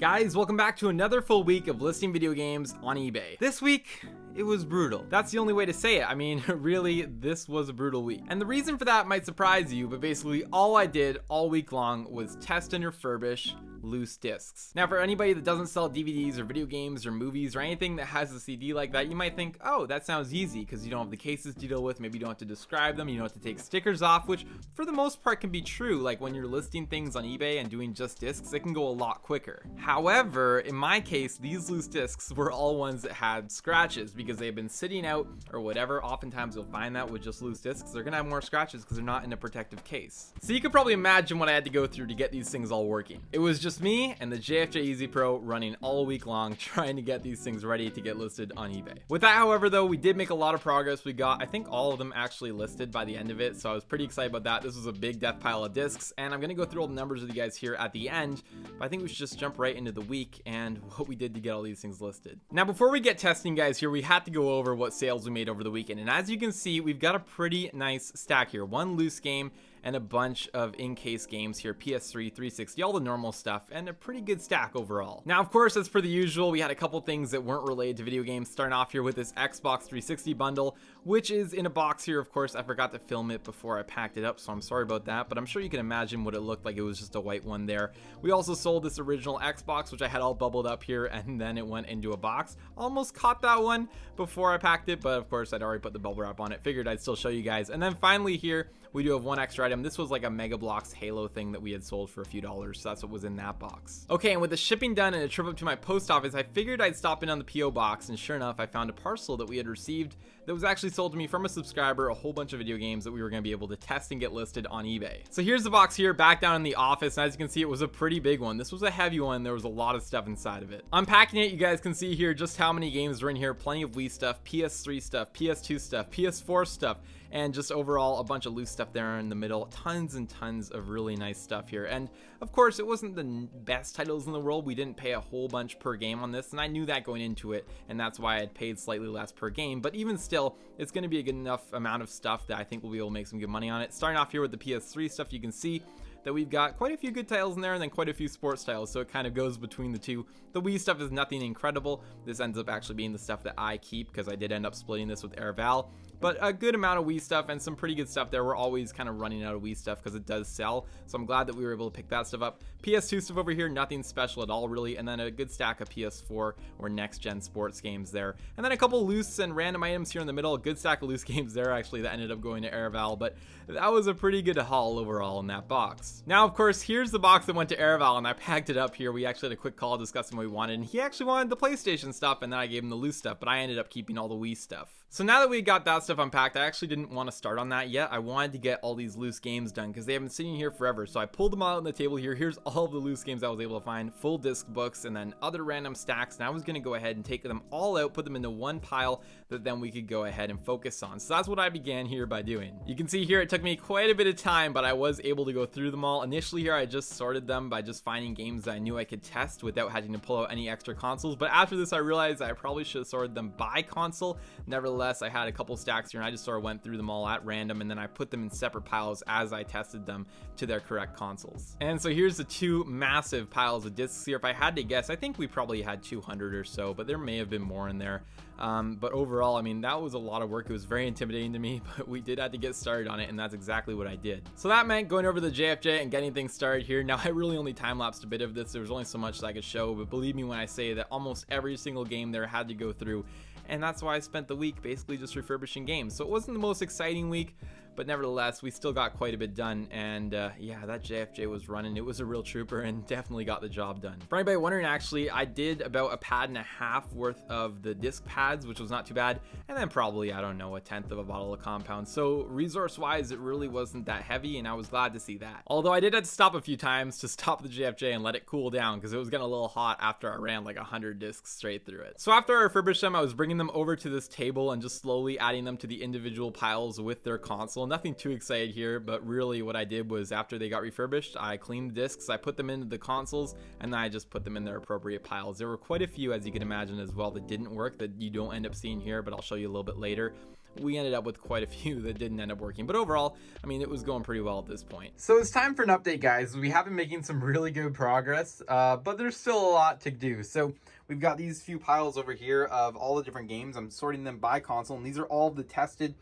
Guys, welcome back to another full week of listing video games on eBay. This week, it was brutal. That's the only way to say it. I mean, really, this was a brutal week. And the reason for that might surprise you, but basically all I did all week long was test and refurbish loose discs. Now, for anybody that doesn't sell DVDs or video games or movies or anything that has a CD like that, you might think, oh, that sounds easy because you don't have the cases to deal with. Maybe you don't have to describe them. You don't have to take stickers off, which for the most part can be true. Like when you're listing things on eBay and doing just discs, it can go a lot quicker. However, in my case, these loose discs were all ones that had scratches because they've been sitting out or whatever. Oftentimes you'll find that with just loose discs, they're gonna have more scratches because they're not in a protective case. So you could probably imagine what I had to go through to get these things all working. It was just me and the JFJ Easy Pro running all week long trying to get these things ready to get listed on eBay. With that, however, though, we did make a lot of progress. We got, I think, all of them actually listed by the end of it, so I was pretty excited about that. This was a big death pile of discs, and I'm gonna go through all the numbers with you guys here at the end, but I think we should just jump right into the week and what we did to get all these things listed. Now, before we get testing, guys, here we had to go over what sales we made over the weekend, and as you can see, we've got a pretty nice stack here. One loose game and a bunch of in-case games here, PS3, 360, all the normal stuff, and a pretty good stack overall. Now, of course, as per the usual, we had a couple things that weren't related to video games, starting off here with this Xbox 360 bundle, which is in a box here. Of course, I forgot to film it before I packed it up, so I'm sorry about that, but I'm sure you can imagine what it looked like. It was just a white one there. We also sold this original Xbox, which I had all bubbled up here, and then it went into a box. Almost caught that one before I packed it, but of course, I'd already put the bubble wrap on it. Figured I'd still show you guys. And then finally here, we do have one extra item. This was like a Mega Bloks Halo thing that we had sold for a few dollars, so that's what was in that box. Okay, and with the shipping done and a trip up to my post office, I figured I'd stop in on the PO box, and sure enough, I found a parcel that we had received that was actually sold to me from a subscriber, a whole bunch of video games that we were going to be able to test and get listed on eBay. So here's the box here, back down in the office, and as you can see, it was a pretty big one. This was a heavy one. There was a lot of stuff inside of it. Unpacking it, you guys can see here just how many games were in here. Plenty of Wii stuff, PS3 stuff, PS2 stuff, PS4 stuff, and just overall a bunch of loose stuff there in the middle. Tons and tons of really nice stuff here. And of course, it wasn't the best titles in the world. We didn't pay a whole bunch per game on this, and I knew that going into it, and that's why I had paid slightly less per game. But even still, it's going to be a good enough amount of stuff that I think we'll be able to make some good money on it. Starting off here with the PS3 stuff, you can see that we've got quite a few good titles in there and then quite a few sports titles, so it kind of goes between the two. The Wii stuff is nothing incredible. This ends up actually being the stuff that I keep because I did end up splitting this with Airval, but a good amount of Wii stuff and some pretty good stuff there. We're always kind of running out of Wii stuff because it does sell, so I'm glad that we were able to pick that stuff up. PS2 stuff over here, nothing special at all really, and then a good stack of PS4 or next-gen sports games there, and then a couple loose and random items here in the middle. A good stack of loose games there actually that ended up going to Airval, but that was a pretty good haul overall in that box. Now, of course, here's the box that went to Airval, and I packed it up here. We actually had a quick call discussing what we wanted, and he actually wanted the PlayStation stuff, and then I gave him the loose stuff, but I ended up keeping all the Wii stuff. So now that we got that stuff unpacked, I actually didn't want to start on that yet. I wanted to get all these loose games done because they have been sitting here forever. So I pulled them out on the table here. Here's all of the loose games I was able to find, full disc books, and then other random stacks. And I was going to go ahead and take them all out, put them into one pile that then we could go ahead and focus on. So that's what I began here by doing. You can see here it took me quite a bit of time, but I was able to go through them all. Initially here, I just sorted them by just finding games that I knew I could test without having to pull out any extra consoles. But after this, I realized I probably should have sorted them by console. Nevertheless, I had a couple stacks here and I just sort of went through them all at random, and then I put them in separate piles as I tested them to their correct consoles. And so here's the two massive piles of discs here. If I had to guess, I think we probably had 200 or so, but there may have been more in there. But overall, I mean, that was a lot of work. It was very intimidating to me, but we did have to get started on it, and that's exactly what I did. So that meant going over the JFJ and getting things started here. Now, I really only time-lapsed a bit of this. There was only so much that I could show, but believe me when I say that almost every single game there had to go through, and that's why I spent the week basically just refurbishing games. So it wasn't the most exciting week, but nevertheless, we still got quite a bit done, and yeah, that JFJ was running. It was a real trooper and definitely got the job done. For anybody wondering, actually, I did about a pad and a half worth of the disc pads, which was not too bad, and then probably, I don't know, a tenth of a bottle of compound. So resource-wise, it really wasn't that heavy, and I was glad to see that. Although I did have to stop a few times to stop the JFJ and let it cool down, because it was getting a little hot after I ran like 100 discs straight through it. So after I refurbished them, I was bringing them over to this table and just slowly adding them to the individual piles with their console console. Nothing too excited here, but really what I did was after they got refurbished, I cleaned the discs, I put them into the consoles, and then I just put them in their appropriate piles. There were quite a few, as you can imagine, as well that didn't work, that you don't end up seeing here, but I'll show you a little bit later. We ended up with quite a few that didn't end up working, but overall, I mean, it was going pretty well at this point. So it's time for an update, guys. We have been making some really good progress, but there's still a lot to do. So we've got these few piles over here of all the different games. I'm sorting them by console, and these are all the tested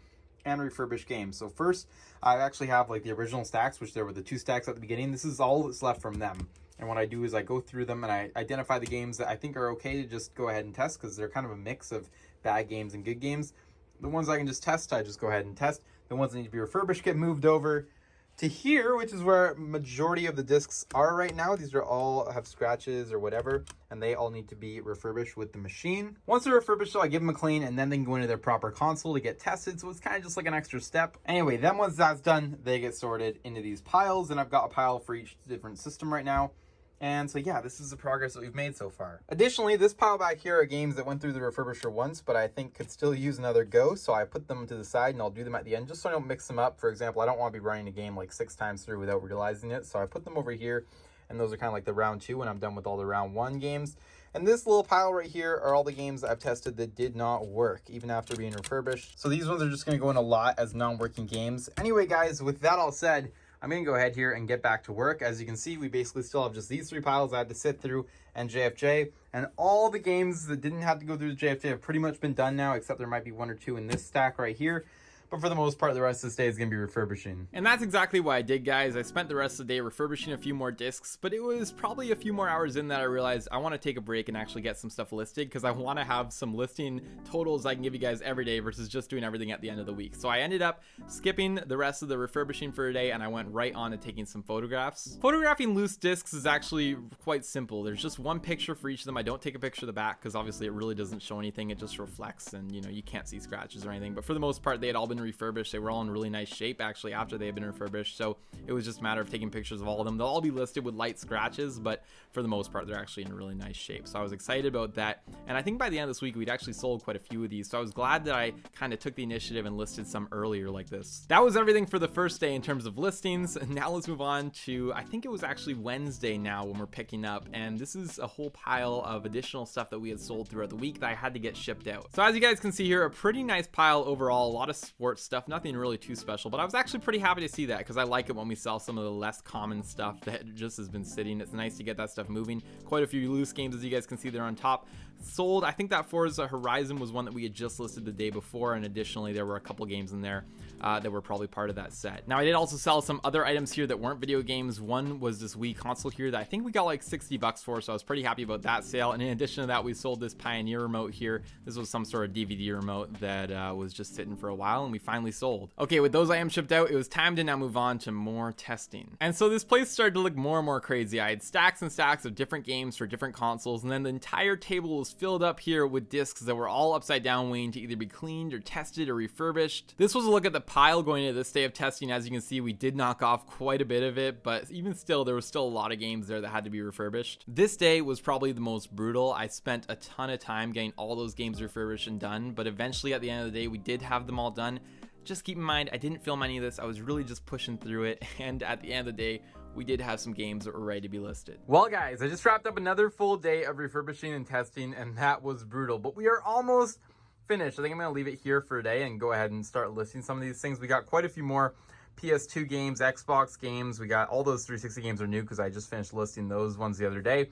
and refurbished games. So first, I actually have like the original stacks, which there were the 2 stacks at the beginning. This is all that's left from them. And what I do is I go through them and I identify the games that I think are okay to just go ahead and test, because they're kind of a mix of bad games and good games. The ones I can just test, I just go ahead and test. The ones that need to be refurbished get moved over to here, which is where majority of the discs are right now. These are all have scratches or whatever, and they all need to be refurbished with the machine. Once they're refurbished, so I give them a clean, and then they can go into their proper console to get tested. So it's kind of just like an extra step. Anyway, then once that's done, they get sorted into these piles, and I've got a pile for each different system right now. And so yeah, this is the progress that we've made so far. Additionally, this pile back here are games that went through the refurbisher once, but I think could still use another go. So I put them to the side and I'll do them at the end just so I don't mix them up. For example, I don't want to be running a game like 6 times through without realizing it. So I put them over here, and those are kind of like the round 2 when I'm done with all the round 1 games. And this little pile right here are all the games that I've tested that did not work, even after being refurbished. So these ones are just going to go in a lot as non-working games. Anyway, guys, with that all said, I'm going to go ahead here and get back to work. As you can see, we basically still have just these 3 piles I had to sit through and JFJ. And all the games that didn't have to go through the JFJ have pretty much been done now, except there might be 1 or 2 in this stack right here. But for the most part, the rest of this day is going to be refurbishing. And that's exactly what I did, guys. I spent the rest of the day refurbishing a few more discs, but it was probably a few more hours in that I realized I want to take a break and actually get some stuff listed, because I want to have some listing totals I can give you guys every day versus just doing everything at the end of the week. So I ended up skipping the rest of the refurbishing for a day, and I went right on to taking some photographs. Photographing loose discs is actually quite simple. There's just 1 picture for each of them. I don't take a picture of the back because obviously it really doesn't show anything. It just reflects, and you know, you can't see scratches or anything. But for the most part, they had all been refurbished. They were all in really nice shape actually after they had been refurbished, so it was just a matter of taking pictures of all of them. They'll all be listed with light scratches, but for the most part they're actually in really nice shape. So I was excited about that, and I think by the end of this week we'd actually sold quite a few of these, so I was glad that I kind of took the initiative and listed some earlier like this. That was everything for the first day in terms of listings, and now let's move on to, I think it was actually Wednesday now when we're picking up, and this is a whole pile of additional stuff that we had sold throughout the week that I had to get shipped out. So as you guys can see here, a pretty nice pile overall, a lot of sports stuff, nothing really too special, but I was actually pretty happy to see that because I like it when we sell some of the less common stuff that just has been sitting. It's nice to get that stuff moving. Quite a few loose games, as you guys can see there on top, sold. I think that Forza Horizon was one that we had just listed the day before, and additionally there were a couple games in there that were probably part of that set. Now I did also sell some other items here that weren't video games. One was this Wii console here that I think we got like 60 bucks for, so I was pretty happy about that sale. And in addition to that, we sold this Pioneer remote here. This was some sort of DVD remote that was just sitting for a while, and we finally sold. Okay, with those items shipped out, it was time to now move on to more testing. And so this place started to look more and more crazy. I had stacks and stacks of different games for different consoles, and then the entire table was filled up here with discs that were all upside down waiting to either be cleaned or tested or refurbished. This was a look at the pile going into this day of testing. As you can see, we did knock off quite a bit of it, but even still, there was still a lot of games there that had to be refurbished. This day was probably the most brutal. I spent a ton of time getting all those games refurbished and done, but eventually at the end of the day, we did have them all done. Just keep in mind, I didn't film any of this. I was really just pushing through it, and at the end of the day, we did have some games that were ready to be listed. Well guys, I just wrapped up another full day of refurbishing and testing, and that was brutal, but we are almost finished. I think I'm going to leave it here for today and go ahead and start listing some of these things. We got quite a few more PS2 games, Xbox games. We got all those 360 games are new because I just finished listing those ones the other day.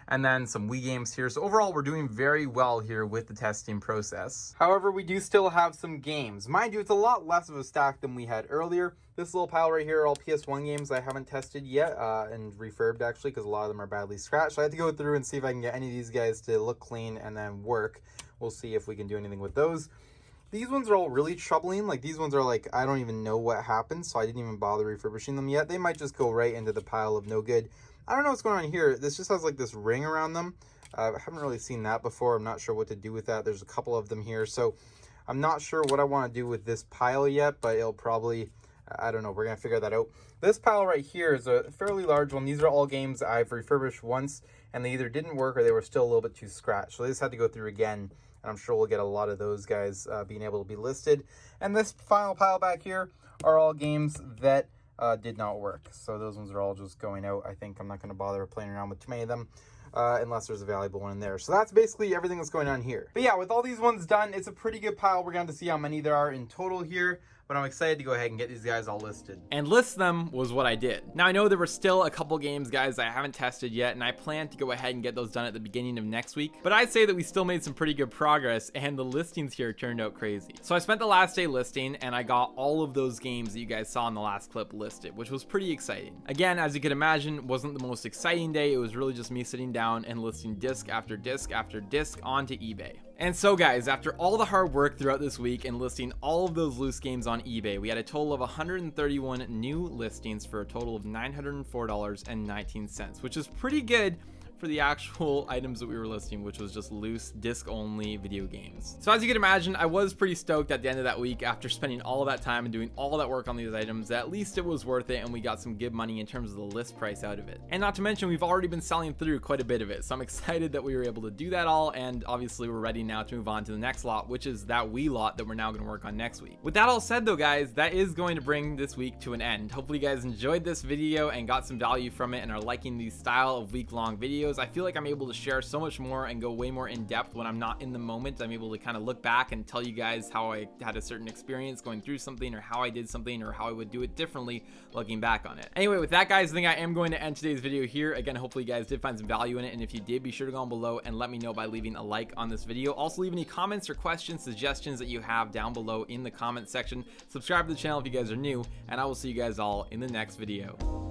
And then some Wii games here. So overall, we're doing very well here with the testing process. However, we do still have some games. Mind you, it's a lot less of a stack than we had earlier. This little pile right here are all PS1 games I haven't tested yet and refurbed actually, because a lot of them are badly scratched. So I have to go through and see if I can get any of these guys to look clean and then work. We'll see if we can do anything with those. These ones are all really troubling. Like these ones are like, I don't even know what happened, so I didn't even bother refurbishing them yet. They might just go right into the pile of no good. I don't know what's going on here. This just has like this ring around them. I haven't really seen that before. I'm not sure what to do with that. There's a couple of them here. So I'm not sure what I want to do with this pile yet, but it'll probably, I don't know. We're going to figure that out. This pile right here is a fairly large one. These are all games I've refurbished once and they either didn't work or they were still a little bit too scratched. So they just had to go through again, and I'm sure we'll get a lot of those guys being able to be listed. And this final pile back here are all games that did not work. So those ones are all just going out. I think I'm not going to bother playing around with too many of them. Unless there's a valuable one in there. So that's basically everything that's going on here. But yeah, with all these ones done, it's a pretty good pile. We're going to see how many there are in total here. But I'm excited to go ahead and get these guys all listed. And list them was what I did. Now I know there were still a couple games, guys, I haven't tested yet, and I plan to go ahead and get those done at the beginning of next week. But I'd say that we still made some pretty good progress, and the listings here turned out crazy. So I spent the last day listing, and I got all of those games that you guys saw in the last clip listed, which was pretty exciting. Again, as you could imagine, wasn't the most exciting day. It was really just me sitting down and listing disc after disc after disc onto eBay. And so guys, after all the hard work throughout this week and listing all of those loose games on eBay, we had a total of 131 new listings for a total of $904.19, which is pretty good for the actual items that we were listing, which was just loose disc only video games. So as you can imagine, I was pretty stoked at the end of that week after spending all of that time and doing all that work on these items. At least it was worth it, and we got some good money in terms of the list price out of it. And not to mention, we've already been selling through quite a bit of it, so I'm excited that we were able to do that all, and obviously we're ready now to move on to the next lot, which is that Wii lot that we're now going to work on next week. With that all said though, guys, that is going to bring this week to an end. Hopefully you guys enjoyed this video and got some value from it and are liking the style of week-long videos. I feel like I'm able to share so much more and go way more in depth when I'm not in the moment. I'm able to kind of look back and tell you guys how I had a certain experience going through something, or how I did something, or how I would do it differently looking back on it. Anyway, with that, guys, I think I am going to end today's video here. Again, hopefully you guys did find some value in it, and if you did, be sure to go on below and let me know by leaving a like on this video. Also, leave any comments or questions, suggestions that you have down below in the comment section. Subscribe to the channel if you guys are new, and I will see you guys all in the next video.